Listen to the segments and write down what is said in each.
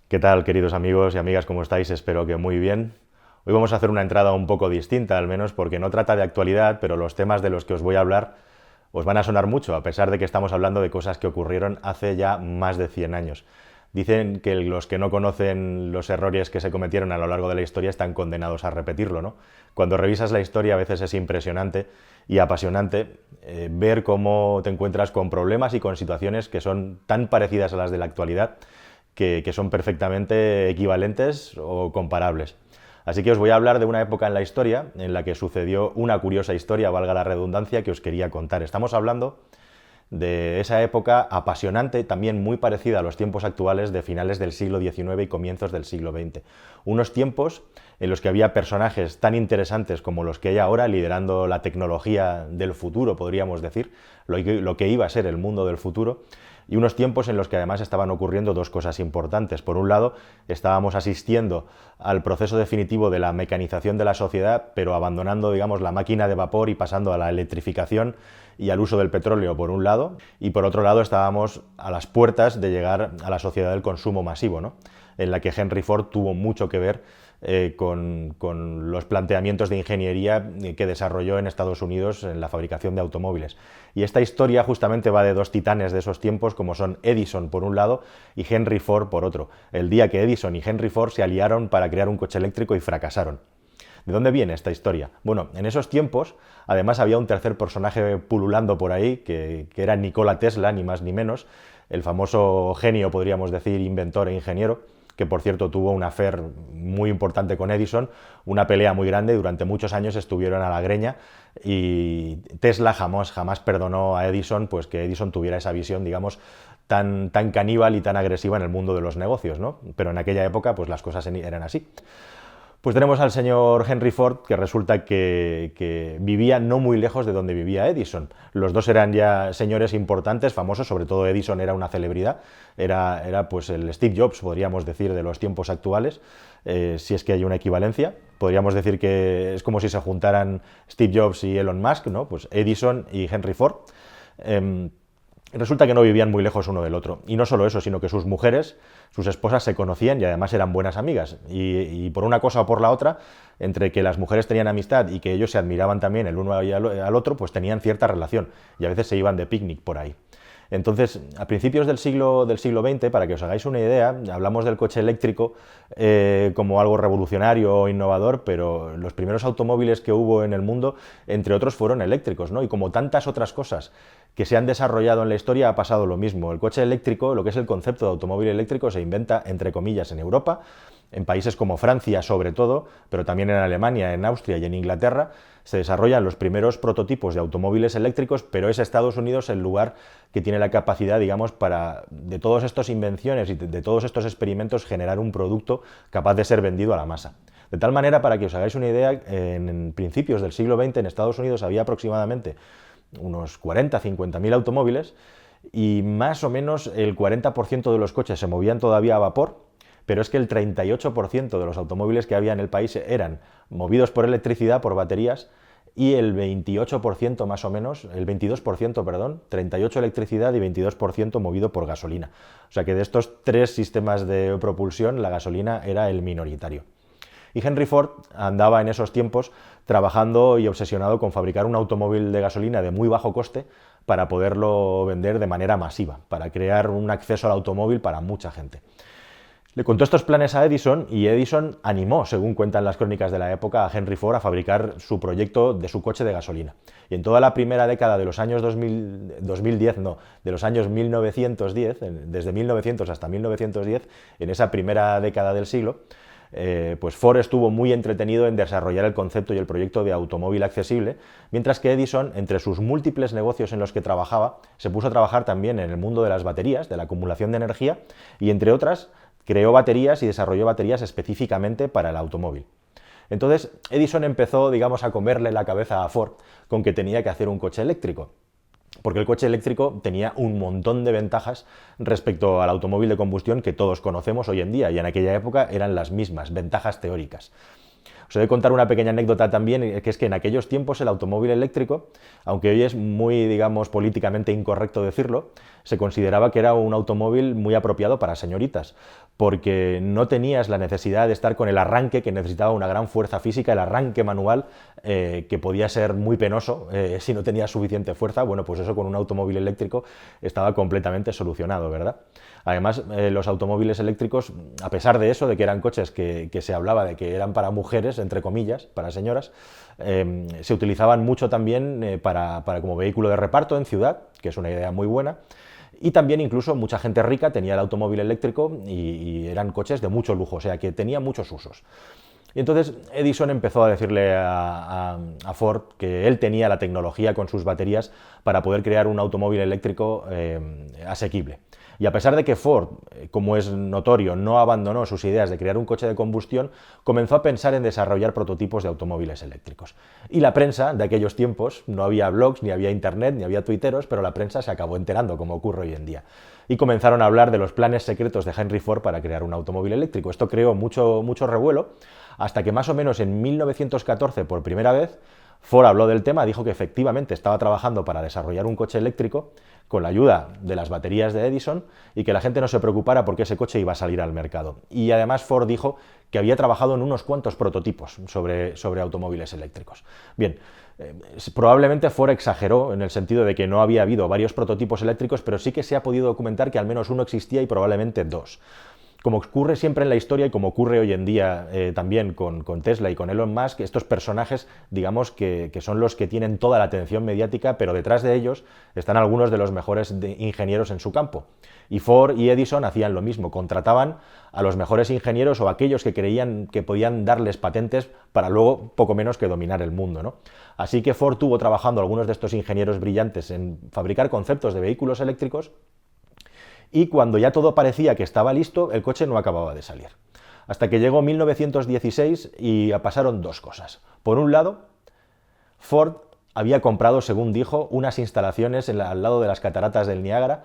¿Qué tal, queridos amigos y amigas? ¿Cómo estáis? Espero que muy bien. Hoy vamos a hacer una entrada un poco distinta, al menos porque no trata de actualidad, pero los temas de los que os voy a hablar os van a sonar mucho, a pesar de que estamos hablando de cosas que ocurrieron hace ya más de 100 años. Dicen que los que no conocen los errores que se cometieron a lo largo de la historia están condenados a repetirlo, ¿no? Cuando revisas la historia a veces es impresionante y apasionante ver cómo te encuentras con problemas y con situaciones que son tan parecidas a las de la actualidad que son perfectamente equivalentes o comparables. Así que os voy a hablar de una época en la historia en la que sucedió una curiosa historia, valga la redundancia, que os quería contar. Estamos hablando de esa época apasionante, también muy parecida a los tiempos actuales de finales del siglo XIX y comienzos del siglo XX. Unos tiempos en los que había personajes tan interesantes como los que hay ahora, liderando la tecnología del futuro, podríamos decir, lo que iba a ser el mundo del futuro, y unos tiempos en los que además estaban ocurriendo dos cosas importantes. Por un lado, estábamos asistiendo al proceso definitivo de la mecanización de la sociedad, pero abandonando, digamos, la máquina de vapor y pasando a la electrificación y al uso del petróleo, por un lado, y por otro lado estábamos a las puertas de llegar a la sociedad del consumo masivo, ¿no? En la que Henry Ford tuvo mucho que ver con los planteamientos de ingeniería que desarrolló en Estados Unidos en la fabricación de automóviles. Y esta historia justamente va de dos titanes de esos tiempos, como son Edison por un lado y Henry Ford por otro. El día que Edison y Henry Ford se aliaron para crear un coche eléctrico y fracasaron. ¿De dónde viene esta historia? Bueno, en esos tiempos, además había un tercer personaje pululando por ahí, que era Nikola Tesla, ni más ni menos, el famoso genio, podríamos decir, inventor e ingeniero, que por cierto tuvo un affair muy importante con Edison, una pelea muy grande, durante muchos años estuvieron a la greña y Tesla jamás perdonó a Edison pues que Edison tuviera esa visión, digamos, tan caníbal y tan agresiva en el mundo de los negocios, ¿no? Pero en aquella época pues las cosas eran así. Pues tenemos al señor Henry Ford, que resulta que vivía no muy lejos de donde vivía Edison. Los dos eran ya señores importantes, famosos, sobre todo Edison era una celebridad, era pues el Steve Jobs, podríamos decir, de los tiempos actuales, si es que hay una equivalencia. Podríamos decir que es como si se juntaran Steve Jobs y Elon Musk, ¿no? Pues Edison y Henry Ford. Resulta que no vivían muy lejos uno del otro. Y no solo eso, sino que sus mujeres, sus esposas se conocían y además eran buenas amigas. Y por una cosa o por la otra, entre que las mujeres tenían amistad y que ellos se admiraban también el uno al otro, pues tenían cierta relación. Y a veces se iban de picnic por ahí. Entonces, a principios del siglo XX, para que os hagáis una idea, hablamos del coche eléctrico como algo revolucionario o innovador, pero los primeros automóviles que hubo en el mundo, entre otros, fueron eléctricos, ¿no? Y como tantas otras cosas que se han desarrollado en la historia, ha pasado lo mismo. El coche eléctrico, lo que es el concepto de automóvil eléctrico, se inventa, entre comillas, en Europa, en países como Francia sobre todo, pero también en Alemania, en Austria y en Inglaterra, se desarrollan los primeros prototipos de automóviles eléctricos, pero es Estados Unidos el lugar que tiene la capacidad, digamos, para de todas estas invenciones y de todos estos experimentos generar un producto capaz de ser vendido a la masa. De tal manera, para que os hagáis una idea, en principios del siglo XX en Estados Unidos había aproximadamente unos 40, 50.000 automóviles y más o menos el 40% de los coches se movían todavía a vapor, pero es que el 38% de los automóviles que había en el país eran movidos por electricidad, por baterías, y el 28% más o menos, el 22%, perdón, 38% electricidad y 22% movido por gasolina. O sea que de estos tres sistemas de propulsión, la gasolina era el minoritario. Y Henry Ford andaba en esos tiempos trabajando y obsesionado con fabricar un automóvil de gasolina de muy bajo coste para poderlo vender de manera masiva, para crear un acceso al automóvil para mucha gente. Le contó estos planes a Edison y Edison animó, según cuentan las crónicas de la época, a Henry Ford a fabricar su proyecto de su coche de gasolina. Y en toda la primera década de los años 2010, no, de los años 1910, desde 1900 hasta 1910, en esa primera década del siglo, pues Ford estuvo muy entretenido en desarrollar el concepto y el proyecto de automóvil accesible, mientras que Edison, entre sus múltiples negocios en los que trabajaba, se puso a trabajar también en el mundo de las baterías, de la acumulación de energía, y entre otras, creó baterías y desarrolló baterías específicamente para el automóvil. Entonces, Edison empezó, digamos, a comerle la cabeza a Ford con que tenía que hacer un coche eléctrico, porque el coche eléctrico tenía un montón de ventajas respecto al automóvil de combustión que todos conocemos hoy en día, y en aquella época eran las mismas, ventajas teóricas. Os he de contar una pequeña anécdota también, que es que en aquellos tiempos el automóvil eléctrico, aunque hoy es muy, digamos, políticamente incorrecto decirlo, se consideraba que era un automóvil muy apropiado para señoritas, porque no tenías la necesidad de estar con el arranque que necesitaba una gran fuerza física, el arranque manual, que podía ser muy penoso si no tenías suficiente fuerza. Bueno, pues eso con un automóvil eléctrico estaba completamente solucionado, ¿verdad? Además, los automóviles eléctricos, a pesar de eso, de que eran coches que se hablaba de que eran para mujeres, entre comillas, para señoras, se utilizaban mucho también para como vehículo de reparto en ciudad, que es una idea muy buena. Y también incluso mucha gente rica tenía el automóvil eléctrico y eran coches de mucho lujo, o sea que tenía muchos usos. Y entonces Edison empezó a decirle a Ford que él tenía la tecnología con sus baterías para poder crear un automóvil eléctrico asequible. Y a pesar de que Ford, como es notorio, no abandonó sus ideas de crear un coche de combustión, comenzó a pensar en desarrollar prototipos de automóviles eléctricos. Y la prensa de aquellos tiempos, no había blogs, ni había internet, ni había tuiteros, pero la prensa se acabó enterando, como ocurre hoy en día. Y comenzaron a hablar de los planes secretos de Henry Ford para crear un automóvil eléctrico. Esto creó mucho revuelo, hasta que más o menos en 1914, por primera vez, Ford habló del tema, dijo que efectivamente estaba trabajando para desarrollar un coche eléctrico con la ayuda de las baterías de Edison y que la gente no se preocupara porque ese coche iba a salir al mercado. Y además Ford dijo que había trabajado en unos cuantos prototipos sobre automóviles eléctricos. Bien, probablemente Ford exageró en el sentido de que no había habido varios prototipos eléctricos, pero sí que se ha podido documentar que al menos uno existía y probablemente dos. Como ocurre siempre en la historia y como ocurre hoy en día también con Tesla y con Elon Musk, estos personajes, digamos, que son los que tienen toda la atención mediática, pero detrás de ellos están algunos de los mejores ingenieros en su campo. Y Ford y Edison hacían lo mismo, contrataban a los mejores ingenieros o a aquellos que creían que podían darles patentes para luego poco menos que dominar el mundo, ¿no? Así que Ford tuvo trabajando algunos de estos ingenieros brillantes en fabricar conceptos de vehículos eléctricos, y cuando ya todo parecía que estaba listo, el coche no acababa de salir. Hasta que llegó 1916 y pasaron dos cosas. Por un lado, Ford había comprado, según dijo, unas instalaciones al lado de las cataratas del Niágara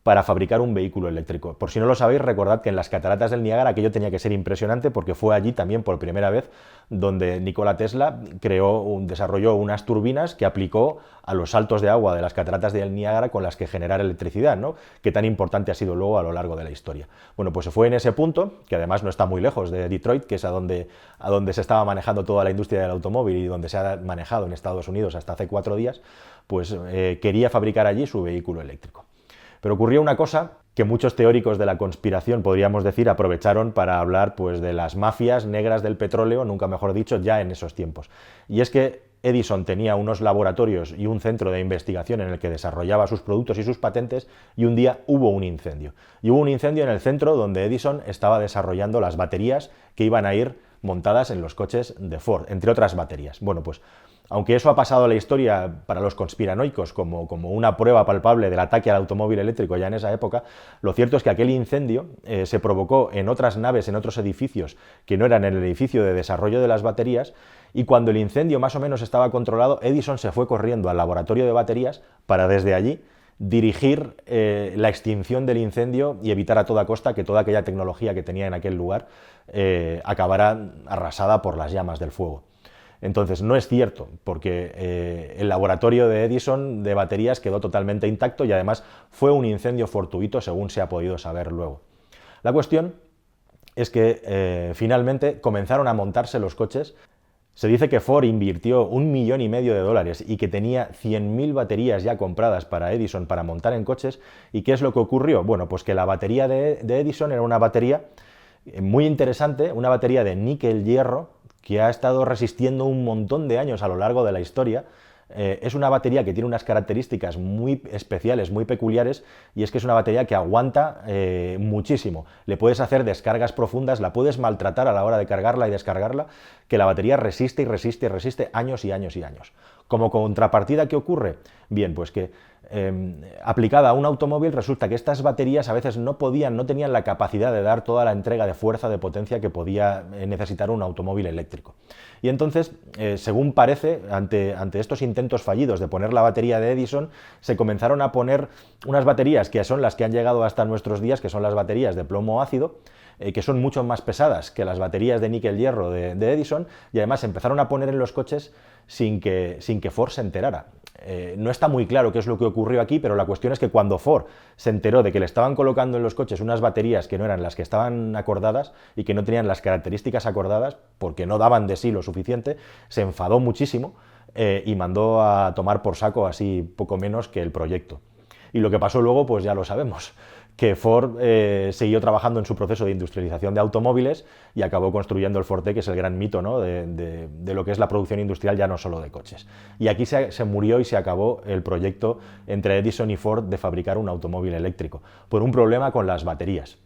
para fabricar un vehículo eléctrico. Por si no lo sabéis, recordad que en las cataratas del Niágara aquello tenía que ser impresionante porque fue allí también por primera vez donde Nikola Tesla desarrolló unas turbinas que aplicó a los saltos de agua de las cataratas del Niágara con las que generar electricidad, ¿no? Que tan importante ha sido luego a lo largo de la historia. Bueno, pues se fue en ese punto, que además no está muy lejos de Detroit, que es a donde se estaba manejando toda la industria del automóvil y donde se ha manejado en Estados Unidos hasta hace 4 días, pues quería fabricar allí su vehículo eléctrico. Pero ocurrió una cosa que muchos teóricos de la conspiración, podríamos decir, aprovecharon para hablar pues, de las mafias negras del petróleo, nunca mejor dicho, ya en esos tiempos. Y es que Edison tenía unos laboratorios y un centro de investigación en el que desarrollaba sus productos y sus patentes, y un día hubo un incendio. Y hubo un incendio en el centro donde Edison estaba desarrollando las baterías que iban a ir montadas en los coches de Ford, entre otras baterías. Bueno, pues aunque eso ha pasado a la historia para los conspiranoicos como una prueba palpable del ataque al automóvil eléctrico ya en esa época, lo cierto es que aquel incendio se provocó en otras naves, en otros edificios que no eran el edificio de desarrollo de las baterías, y cuando el incendio más o menos estaba controlado, Edison se fue corriendo al laboratorio de baterías para desde allí dirigir la extinción del incendio y evitar a toda costa que toda aquella tecnología que tenía en aquel lugar acabara arrasada por las llamas del fuego. Entonces, no es cierto, porque el laboratorio de Edison de baterías quedó totalmente intacto y además fue un incendio fortuito, según se ha podido saber luego. La cuestión es que finalmente comenzaron a montarse los coches. Se dice que Ford invirtió $1,5 millones y que tenía 100.000 baterías ya compradas para Edison para montar en coches. ¿Y qué es lo que ocurrió? Bueno, pues que la batería de Edison era una batería muy interesante, una batería de níquel-hierro, que ha estado resistiendo un montón de años a lo largo de la historia. Es una batería que tiene unas características muy especiales, muy peculiares, y es que es una batería que aguanta muchísimo. Le puedes hacer descargas profundas, la puedes maltratar a la hora de cargarla y descargarla, que la batería resiste y resiste y resiste años y años y años. Como contrapartida, ¿qué ocurre? Bien, pues que aplicada a un automóvil resulta que estas baterías a veces no tenían la capacidad de dar toda la entrega de fuerza, de potencia que podía necesitar un automóvil eléctrico. Y entonces, según parece, ante estos intentos fallidos de poner la batería de Edison, se comenzaron a poner unas baterías que son las que han llegado hasta nuestros días, que son las baterías de plomo ácido, que son mucho más pesadas que las baterías de níquel-hierro de Edison, y además se empezaron a poner en los coches sin que Ford se enterara. No está muy claro qué es lo que ocurrió aquí, pero la cuestión es que cuando Ford se enteró de que le estaban colocando en los coches unas baterías que no eran las que estaban acordadas y que no tenían las características acordadas, porque no daban de sí lo suficiente, se enfadó muchísimo y mandó a tomar por saco así poco menos que el proyecto. Y lo que pasó luego, pues ya lo sabemos, que Ford siguió trabajando en su proceso de industrialización de automóviles y acabó construyendo el Forte, que es el gran mito, ¿no?, de lo que es la producción industrial, ya no solo de coches. Y aquí se murió y se acabó el proyecto entre Edison y Ford de fabricar un automóvil eléctrico, por un problema con las baterías.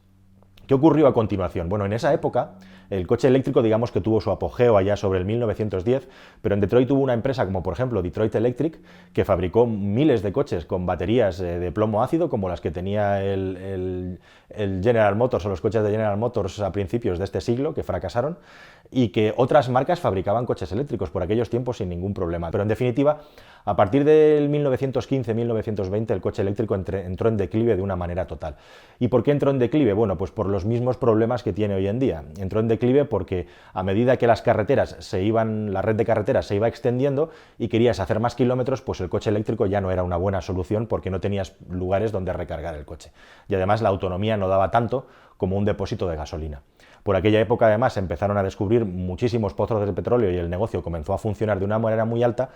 ¿Qué ocurrió a continuación? Bueno, en esa época el coche eléctrico, digamos que tuvo su apogeo allá sobre el 1910, pero en Detroit hubo una empresa como por ejemplo Detroit Electric, que fabricó miles de coches con baterías de plomo ácido, como las que tenía el General Motors o los coches de General Motors a principios de este siglo, que fracasaron, y que otras marcas fabricaban coches eléctricos por aquellos tiempos sin ningún problema. Pero en definitiva, a partir del 1915-1920 el coche eléctrico entró en declive de una manera total. ¿Y por qué entró en declive? Bueno, pues por los mismos problemas que tiene hoy en día. Entró en declive porque a medida que la red de carreteras se iba extendiendo y querías hacer más kilómetros, pues el coche eléctrico ya no era una buena solución porque no tenías lugares donde recargar el coche. Y además la autonomía no daba tanto como un depósito de gasolina. Por aquella época, además, se empezaron a descubrir muchísimos pozos de petróleo y el negocio comenzó a funcionar de una manera muy alta,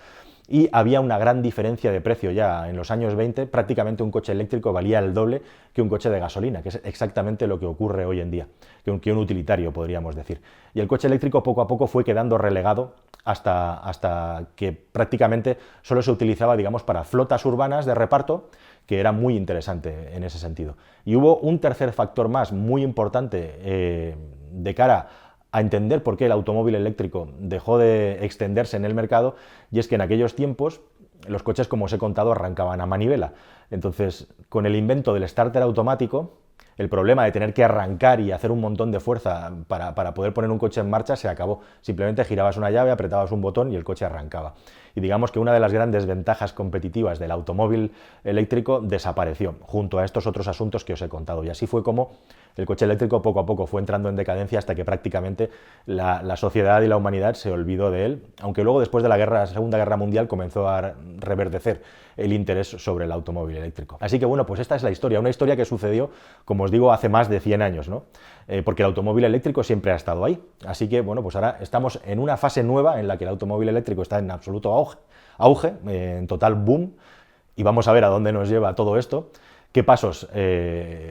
y había una gran diferencia de precio ya. En los años 20, prácticamente un coche eléctrico valía el doble que un coche de gasolina, que es exactamente lo que ocurre hoy en día, que un utilitario, podríamos decir. Y el coche eléctrico poco a poco fue quedando relegado hasta que prácticamente solo se utilizaba, digamos, para flotas urbanas de reparto, que era muy interesante en ese sentido. Y hubo un tercer factor más muy importante de cara a entender por qué el automóvil eléctrico dejó de extenderse en el mercado, y es que en aquellos tiempos los coches, como os he contado, arrancaban a manivela. Entonces, con el invento del starter automático, el problema de tener que arrancar y hacer un montón de fuerza para poder poner un coche en marcha se acabó. Simplemente girabas una llave, apretabas un botón y el coche arrancaba. Y digamos que una de las grandes ventajas competitivas del automóvil eléctrico desapareció, junto a estos otros asuntos que os he contado. Y así fue como el coche eléctrico poco a poco fue entrando en decadencia hasta que prácticamente la sociedad y la humanidad se olvidó de él, aunque luego después de la Segunda Guerra Mundial comenzó a reverdecer el interés sobre el automóvil eléctrico. Así que bueno, pues esta es la historia, una historia que sucedió, como os digo, hace más de 100 años, ¿no? Porque el automóvil eléctrico siempre ha estado ahí. Así que bueno, pues ahora estamos en una fase nueva en la que el automóvil eléctrico está en absoluto auge, en total boom, y vamos a ver a dónde nos lleva todo esto, qué pasos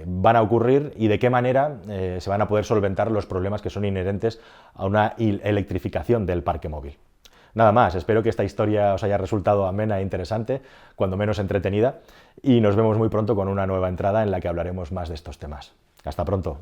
van a ocurrir y de qué manera se van a poder solventar los problemas que son inherentes a una electrificación del parque móvil. Nada más, espero que esta historia os haya resultado amena e interesante, cuando menos entretenida, y nos vemos muy pronto con una nueva entrada en la que hablaremos más de estos temas. Hasta pronto.